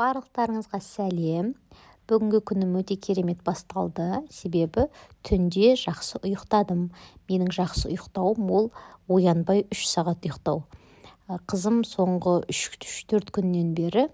Барлықтарыңызға сәлем. Бүгінгі күнім өте керемет басталды. Себебі түнде жақсы ұйықтадым. Менің жақсы ұйықтауым ол оянбай 3 сағат ұйықтау. Қызым соңғы 3-4 күннен бері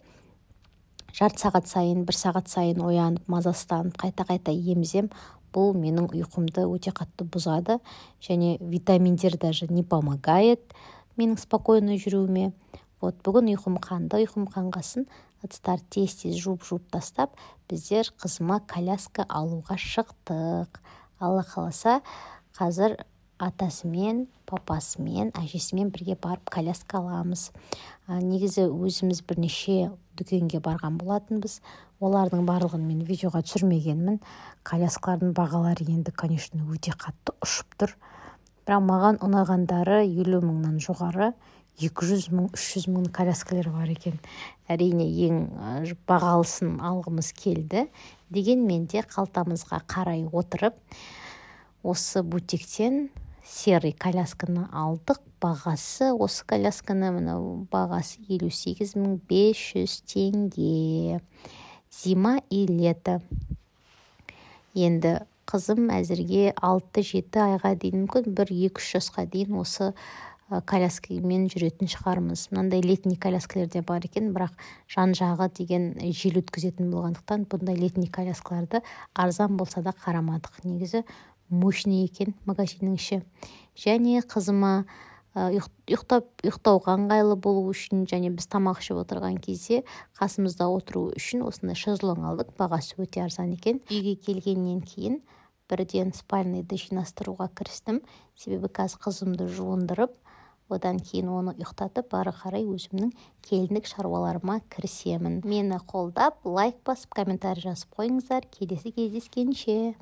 жарты сағат сайын, 1 сағат сайын оянып, мазастанып, қайта-қайта емізем. Бұл менің ұйқымды өте қатты бұзады. Және витаминдер даже не помогает менің спокойно жүруіме. Бүгін ұйқым қанды, ұйқым қанғасын, ыдыстар тез-тез жуып тастап, біздер қызыма коляска алуға шықтық. Алла қаласа, қазір атасымен, папасымен, әжесімен бірге барып коляска аламыз. Негізі өзіміз бірнеше дүкенге барған болатынбыз. Олардың барлығын мен видеоға түсірмегенмін. Коляскалардың бағалары енді, конечно, өте қатты ұшып тұр. Бірақ маған ұнағандары 50 мыңнан жоғары, 200 мың, 300 мың коляскалар бар екен. Әрине ең бағалысын алғымыз келді. Дегенмен де қалтамызға қарай отырып, осы бутиктен серый колясканы алдық. Бағасы осы колясканы бағасы 58.500 теңге. Зима и лето. Енді қызым әзірге 6-7 айға дейін мүмкін 1-2-3 жасқа дейін осы коляскамен жүретін шығармыз. Мынандай летний коляскалар да бар екен, бірақ жан-жағы деген жел өткізетін болғандықтан бұндай летний коляскаларды арзан болса да қарамадық. Негізі мощный екен магазиннің іші. Және қызыма ұйықтауға ыңғайлы болу үшін, және біз тамақ ішіп отырған кезде қасымызда отыру үшін осындай шезлонг алдық. Бағасы өте арзан екен. Үйге келгеннен кейін бірден спальныйды жинастыруға кірістім. Себебі қазір қызымды жуындырып, одан кейін оны ұйықтатып, бары қарай өзімнің келіндік шаруаларыма кірісемін. Мені қолдап, лайк басып, комментарий жазып қойыңыздар. Келесі кездескенше.